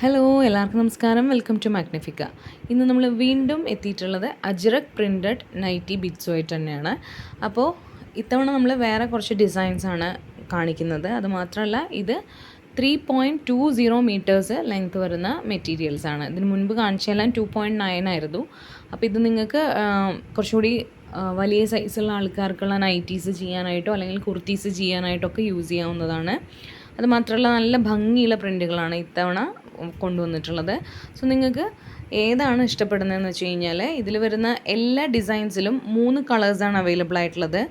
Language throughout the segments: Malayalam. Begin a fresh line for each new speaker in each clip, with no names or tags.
ഹലോ എല്ലാവർക്കും നമസ്കാരം. Welcome to Magnifica. ഇന്ന് നമ്മൾ വീണ്ടും എത്തിയിട്ടുള്ളത് അജ്രക് പ്രിൻറ്റഡ് നൈറ്റി ബിറ്റ്സുമായിട്ട് തന്നെയാണ്. അപ്പോൾ ഇത്തവണ നമ്മൾ വേറെ കുറച്ച് ഡിസൈൻസാണ് കാണിക്കുന്നത്. അതുമാത്രമല്ല ഇത് 3.20 മീറ്റേഴ്സ് ലെങ്ത് വരുന്ന മെറ്റീരിയൽസാണ്. ഇതിന് മുൻപ് കാണിച്ചെല്ലാം 2.9 ആയിരുന്നു. അപ്പോൾ ഇത് നിങ്ങൾക്ക് കുറച്ചുകൂടി വലിയ സൈസുള്ള ആൾക്കാർക്കുള്ള നൈറ്റീസ് ചെയ്യാനായിട്ടോ അല്ലെങ്കിൽ കുർത്തീസ് ചെയ്യാനായിട്ടൊക്കെ യൂസ് ചെയ്യാവുന്നതാണ്. അതുമാത്രമല്ല നല്ല ഭംഗിയുള്ള പ്രിൻറ്റുകളാണ് ഇത്തവണ കൊണ്ടുവന്നിട്ടുള്ളത്. സോ നിങ്ങൾക്ക് ഏതാണ് ഇഷ്ടപ്പെടുന്നതെന്ന് വെച്ച് കഴിഞ്ഞാൽ ഇതിൽ വരുന്ന എല്ലാ ഡിസൈൻസിലും 3 കളേഴ്സാണ് അവൈലബിൾ ആയിട്ടുള്ളത്.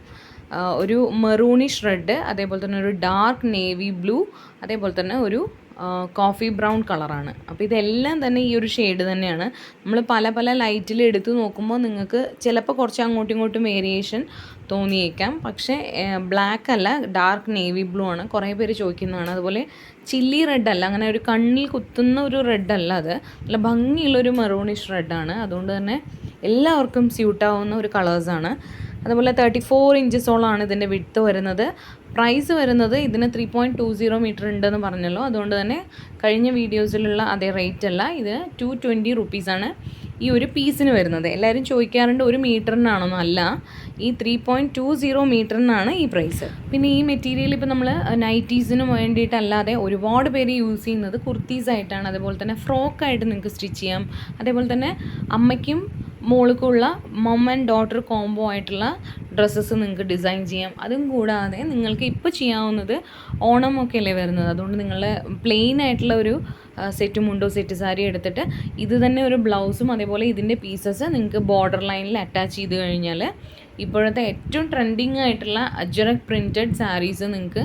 ഒരു മെറൂണിഷ് റെഡ്, അതേപോലെ തന്നെ ഒരു ഡാർക്ക് നേവി ബ്ലൂ, അതേപോലെ തന്നെ ഒരു കോഫി ബ്രൗൺ കളറാണ്. അപ്പോൾ ഇതെല്ലാം തന്നെ ഈ ഒരു ഷെയ്ഡ് തന്നെയാണ്. നമ്മൾ പല പല ലൈറ്റിൽ എടുത്ത് നോക്കുമ്പോൾ നിങ്ങൾക്ക് ചിലപ്പോൾ കുറച്ച് അങ്ങോട്ടും ഇങ്ങോട്ടും വേരിയേഷൻ തോന്നിയേക്കാം. പക്ഷേ ബ്ലാക്ക് അല്ല, ഡാർക്ക് നേവി ബ്ലൂ ആണ്. കുറേ പേര് ചോദിക്കുന്നതാണ്. അതുപോലെ ചില്ലി റെഡ് അല്ല, അങ്ങനെ ഒരു കണ്ണിൽ കുത്തുന്ന ഒരു റെഡ് അല്ല, അത് നല്ല ഭംഗിയുള്ളൊരു മെറൂണിഷ് റെഡാണ്. അതുകൊണ്ട് തന്നെ എല്ലാവർക്കും സ്യൂട്ടാവുന്ന ഒരു കളേഴ്സാണ്. അതുപോലെ 34 ഇഞ്ചസോളാണ് ഇതിൻ്റെ വിഡ്ത്ത് വരുന്നത്. പ്രൈസ് വരുന്നത് ഇതിന് 3.20 മീറ്റർ ഉണ്ടെന്ന് പറഞ്ഞല്ലോ. അതുകൊണ്ട് തന്നെ കഴിഞ്ഞ വീഡിയോസിലുള്ള അതേ റേറ്റ് അല്ല, ഇത് 220 റുപ്പീസാണ് ഈ ഒരു പീസിന് വരുന്നത്. എല്ലാവരും ചോദിക്കാറുണ്ട് ഒരു മീറ്ററിനാണെന്നോ, അല്ല, ഈ 3.20 മീറ്ററിനാണ് ഈ പ്രൈസ്. പിന്നെ ഈ മെറ്റീരിയൽ ഇപ്പോൾ നമ്മൾ നൈറ്റീസിന് വേണ്ടിയിട്ടല്ലാതെ ഒരുപാട് പേര് യൂസ് ചെയ്യുന്നത് കുർത്തീസായിട്ടാണ്. അതുപോലെ തന്നെ ഫ്രോക്കായിട്ട് നിങ്ങൾക്ക് സ്റ്റിച്ച് ചെയ്യാം. അതേപോലെ തന്നെ അമ്മയ്ക്കും മോൾക്കുള്ള മം ആൻഡ് ഡോട്ടർ കോംബോ ആയിട്ടുള്ള ഡ്രസ്സസ് നിങ്ങൾക്ക് ഡിസൈൻ ചെയ്യാം. അതും കൂടാതെ നിങ്ങൾക്ക് ഇപ്പോൾ ചെയ്യാവുന്നത് ഓണമൊക്കെ അല്ലേ വരുന്നത്, അതുകൊണ്ട് നിങ്ങൾ പ്ലെയിൻ ആയിട്ടുള്ള ഒരു സെറ്റ് മുണ്ടോ സെറ്റ് സാരി എടുത്തിട്ട് ഇത് തന്നെ ഒരു ബ്ലൗസും അതേപോലെ ഇതിൻ്റെ പീസസ് നിങ്ങൾക്ക് ബോർഡർ ലൈനിൽ അറ്റാച്ച് ചെയ്ത് കഴിഞ്ഞാൽ ഇപ്പോഴത്തെ ഏറ്റവും ട്രെൻഡിങ് ആയിട്ടുള്ള അജ്രക് പ്രിൻറ്റഡ് സാരീസ് നിങ്ങൾക്ക്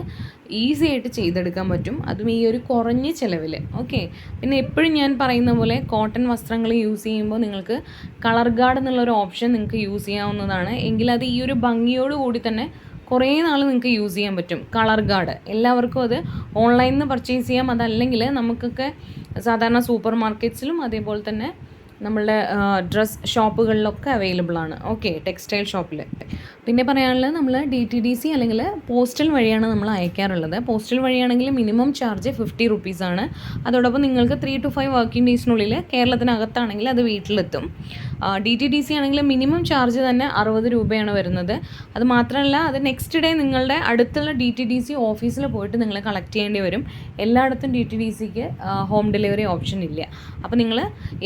ഈസി ആയിട്ട് ചെയ്തെടുക്കാൻ പറ്റും, അതും ഈ ഒരു കുറഞ്ഞ ചിലവിൽ. ഓക്കെ, പിന്നെ എപ്പോഴും ഞാൻ പറയുന്ന പോലെ കോട്ടൺ വസ്ത്രങ്ങൾ യൂസ് ചെയ്യുമ്പോൾ നിങ്ങൾക്ക് കളർ ഗാർഡ് എന്നുള്ളൊരു ഓപ്ഷൻ നിങ്ങൾക്ക് യൂസ് ചെയ്യാവുന്നതാണ്. എങ്കിൽ അത് ഈ ഒരു ഭംഗിയോട് കൂടി തന്നെ കുറേ നാൾ നിങ്ങൾക്ക് യൂസ് ചെയ്യാൻ പറ്റും. കളർ ഗാർഡ് എല്ലാവർക്കും അത് ഓൺലൈനിൽ നിന്ന് പർച്ചേസ് ചെയ്യാം. അതല്ലെങ്കിൽ നമുക്കൊക്കെ സാധാരണ സൂപ്പർ മാർക്കറ്റ്സിലും അതേപോലെ തന്നെ നമ്മളുടെ ഡ്രസ് ഷോപ്പുകളിലൊക്കെ അവൈലബിൾ ആണ്. ഓക്കെ, ടെക്സ്റ്റൈൽ ഷോപ്പിൽ. പിന്നെ പറയാനുള്ളത് നമ്മൾ DTDC അല്ലെങ്കിൽ പോസ്റ്റൽ വഴിയാണ് നമ്മൾ അയക്കാറുള്ളത്. പോസ്റ്റൽ വഴിയാണെങ്കിൽ മിനിമം ചാർജ് 50 റുപ്പീസാണ്. അതോടൊപ്പം നിങ്ങൾക്ക് 3 to 5 വർക്കിംഗ് ഡേയ്സിനുള്ളിൽ കേരളത്തിനകത്താണെങ്കിൽ അത് വീട്ടിലെത്തും. DTDC ആണെങ്കിൽ മിനിമം ചാർജ് തന്നെ 60 രൂപയാണ് വരുന്നത്. അത് മാത്രമല്ല അത് നെക്സ്റ്റ് ഡേ നിങ്ങളുടെ അടുത്തുള്ള DTDC ഓഫീസിൽ പോയിട്ട് നിങ്ങൾ കളക്ട് ചെയ്യേണ്ടി വരും. എല്ലായിടത്തും DTDCക്ക് ഹോം ഡെലിവറി ഓപ്ഷൻ ഇല്ല. അപ്പോൾ നിങ്ങൾ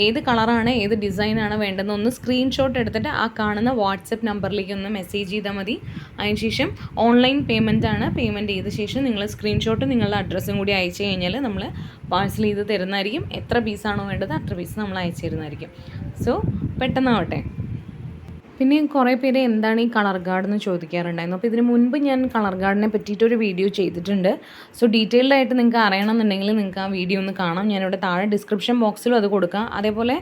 ഏത് കളറാണ് ഏത് ഡിസൈനാണ് വേണ്ടതെന്ന് ഒന്ന് സ്ക്രീൻഷോട്ട് എടുത്തിട്ട് ആ കാണുന്ന വാട്സപ്പ് നമ്പറിലേക്ക് ഒന്ന് മെസ്സേജ് ചെയ്താൽ മതി. അതിനുശേഷം ഓൺലൈൻ പേയ്മെൻറ്റാണ്. പേയ്മെൻറ്റ് ചെയ്ത ശേഷം നിങ്ങൾ സ്ക്രീൻഷോട്ട് നിങ്ങളുടെ അഡ്രസ്സും കൂടി അയച്ചു കഴിഞ്ഞാൽ നമ്മൾ പാഴ്സൽ ചെയ്ത് തരുന്നതായിരിക്കും. എത്ര പീസാണോ വേണ്ടത് അത്ര പീസ് നമ്മൾ അയച്ചു തരുന്നതായിരിക്കും. സോ പെട്ടെന്നാവട്ടെ. പിന്നെ കുറേ പേര് എന്താണ് ഈ കളർ ഗാർഡ് എന്ന് ചോദിക്കാറുണ്ടായിരുന്നു. അപ്പോൾ ഇതിന് മുൻപ് ഞാൻ കളർ ഗാർഡിനെ പറ്റിയിട്ടൊരു വീഡിയോ ചെയ്തിട്ടുണ്ട്. സോ ഡീറ്റെയിൽഡ് ആയിട്ട് നിങ്ങൾക്ക് അറിയണമെന്നുണ്ടെങ്കിൽ നിങ്ങൾക്ക് ആ വീഡിയോ ഒന്ന് കാണാം. ഞാനിവിടെ താഴെ ഡിസ്ക്രിപ്ഷൻ ബോക്സിലും അത് കൊടുക്കാം. അതേപോലെ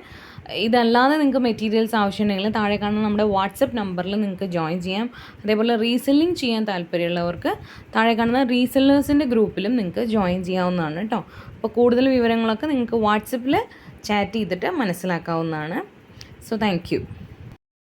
ഇതല്ലാതെ നിങ്ങൾക്ക് മെറ്റീരിയൽസ് ആവശ്യമുണ്ടെങ്കിൽ താഴെ കാണുന്ന നമ്മുടെ വാട്സപ്പ് നമ്പറിൽ നിങ്ങൾക്ക് ജോയിൻ ചെയ്യാം. അതേപോലെ റീസെല്ലിംഗ് ചെയ്യാൻ താല്പര്യമുള്ളവർക്ക് താഴെ കാണുന്ന റീസെല്ലേഴ്സിൻ്റെ ഗ്രൂപ്പിലും നിങ്ങൾക്ക് ജോയിൻ ചെയ്യാവുന്നതാണ് കേട്ടോ. അപ്പോൾ കൂടുതൽ വിവരങ്ങളൊക്കെ നിങ്ങൾക്ക് വാട്സപ്പിൽ ചാറ്റ് ചെയ്തിട്ട് മനസ്സിലാക്കാവുന്നതാണ്. So thank you.